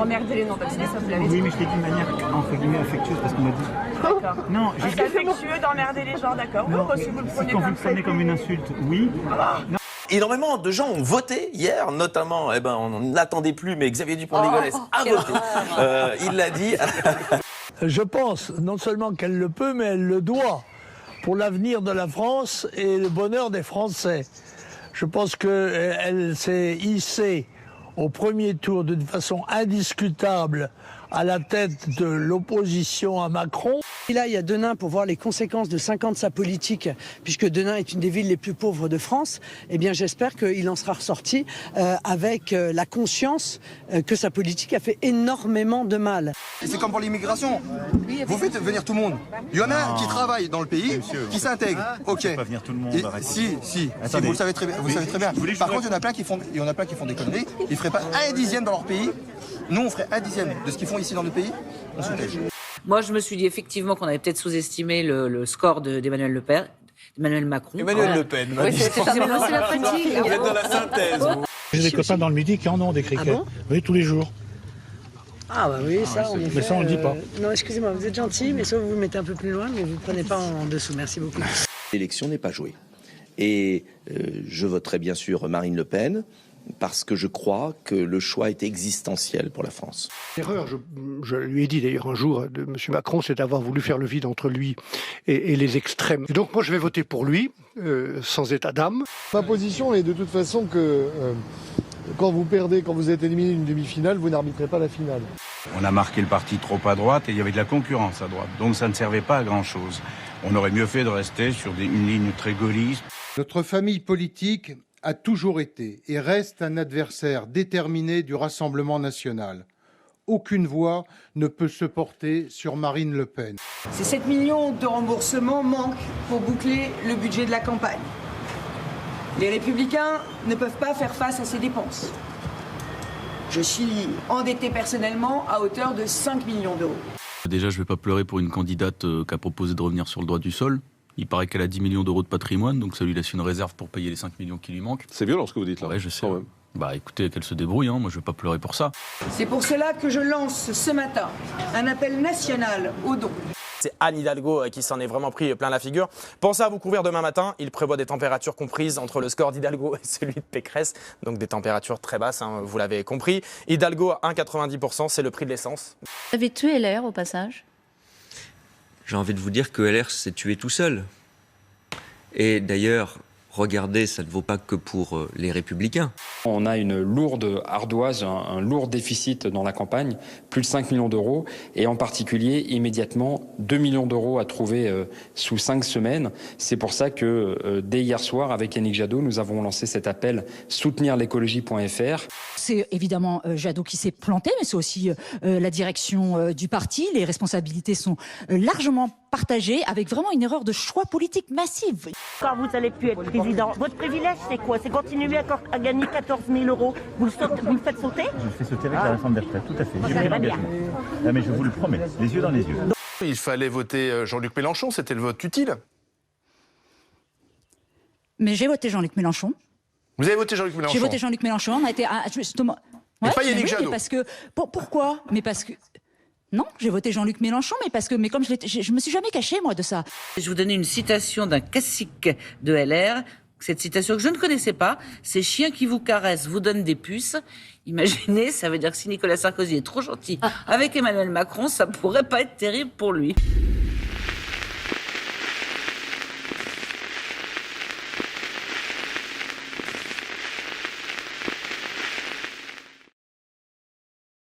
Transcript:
emmerder les non-vaccinés, ça vous l'avez dit. Oui, mais je l'ai dit de manière entre guillemets affectueuse parce qu'on m'a dit. D'accord. Non, C'est affectueux d'emmerder les gens, d'accord. non, Si vous le prenez quand vous le prenez comme une insulte, oui. Non. Énormément de gens ont voté hier, notamment, on n'attendait plus, mais Xavier Dupont-de-Ligonnès a voté. Il l'a dit. Je pense non seulement qu'elle le peut, mais elle le doit pour l'avenir de la France et le bonheur des Français. Je pense qu'elle s'est hissée au premier tour d'une façon indiscutable à la tête de l'opposition à Macron. Et là, il y a Denain pour voir les conséquences de 5 ans de sa politique, puisque Denain est une des villes les plus pauvres de France. Eh bien, j'espère qu'il en sera ressorti avec la conscience que sa politique a fait énormément de mal. C'est comme pour l'immigration. Vous faites venir tout le monde. Il y en a qui travaillent dans le pays, qui s'intègrent. Ok. Pas venir tout le monde. Si, vous le savez très bien. Vous savez très bien. Par contre, il y en a plein qui font des conneries. Ils ne feraient pas un dixième dans leur pays. Nous, on ferait un dixième de ce qu'ils font ici dans le pays. On se tège. Moi, je me suis dit effectivement qu'on avait peut-être sous-estimé le score d'Emmanuel Macron. Emmanuel Le Pen. Oui, c'est la fatigue. Vous êtes dans la synthèse. J'ai des copains dans le Midi qui en ont des criquets. Ah bon Oui, tous les jours. Ah bah oui, ça, on Mais ça, on le dit pas. Non, excusez-moi, vous êtes gentil, mais ça, vous vous mettez un peu plus loin, mais vous ne prenez pas en dessous. Merci beaucoup. L'élection n'est pas jouée. Et je voterai bien sûr Marine Le Pen, parce que je crois que le choix est existentiel pour la France. L'erreur, je lui ai dit d'ailleurs un jour de M. Macron, c'est d'avoir voulu faire le vide entre lui et les extrêmes. Et donc moi je vais voter pour lui, sans état d'âme. Ma position est de toute façon que quand vous perdez, quand vous êtes éliminé d'une demi-finale, vous n'arbitrez pas la finale. On a marqué le parti trop à droite et il y avait de la concurrence à droite. Donc ça ne servait pas à grand-chose. On aurait mieux fait de rester sur une ligne très gaulliste. Notre famille politique a toujours été et reste un adversaire déterminé du Rassemblement national. Aucune voix ne peut se porter sur Marine Le Pen. Ces 7 millions de remboursements manquent pour boucler le budget de la campagne. Les Républicains ne peuvent pas faire face à ces dépenses. Je suis endetté personnellement à hauteur de 5 millions d'euros. Déjà, je ne vais pas pleurer pour une candidate qui a proposé de revenir sur le droit du sol. Il paraît qu'elle a 10 millions d'euros de patrimoine, donc ça lui laisse une réserve pour payer les 5 millions qui lui manquent. C'est violent ce que vous dites là. Ouais, je sais. Quand même. Bah écoutez, qu'elle se débrouille, moi je ne vais pas pleurer pour ça. C'est pour cela que je lance ce matin un appel national aux dons. C'est Anne Hidalgo qui s'en est vraiment pris plein la figure. Pensez à vous couvrir demain matin. Il prévoit des températures comprises entre le score d'Hidalgo et celui de Pécresse. Donc des températures très basses, vous l'avez compris. Hidalgo à 1,90%, c'est le prix de l'essence. Vous avez tué LR au passage? J'ai envie de vous dire que LR s'est tué tout seul. Et d'ailleurs, regardez, ça ne vaut pas que pour les Républicains. On a une lourde ardoise, un lourd déficit dans la campagne, plus de 5 millions d'euros, et en particulier, immédiatement, 2 millions d'euros à trouver sous 5 semaines. C'est pour ça que, dès hier soir, avec Yannick Jadot, nous avons lancé cet appel « soutenirlécologie.fr ». C'est évidemment Jadot qui s'est planté, mais c'est aussi la direction du parti. Les responsabilités sont largement partagées, avec vraiment une erreur de choix politique massive. Quand vous n'allez plus être président, votre privilège c'est quoi? C'est continuer à gagner 14 000 euros. Vous le faites sauter? Je le fais sauter avec la réforme des retraites, tout à fait. J'ai pris l'engagement. Ah, mais je vous le promets, les yeux dans les yeux. Il fallait voter Jean-Luc Mélenchon, c'était le vote utile. Mais j'ai voté Jean-Luc Mélenchon. Vous avez voté Jean-Luc Mélenchon? J'ai voté Jean-Luc Mélenchon, on a été justement... Mais pas Yannick Jadot. Parce que... Pourquoi? Mais parce que... Non, j'ai voté Jean-Luc Mélenchon, mais comme je me suis jamais cachée, moi, de ça. Je vais vous donner une citation d'un cacique de LR. Cette citation que je ne connaissais pas, c'est « Chien qui vous caresse vous donne des puces ». Imaginez, ça veut dire que si Nicolas Sarkozy est trop gentil avec Emmanuel Macron, ça pourrait pas être terrible pour lui.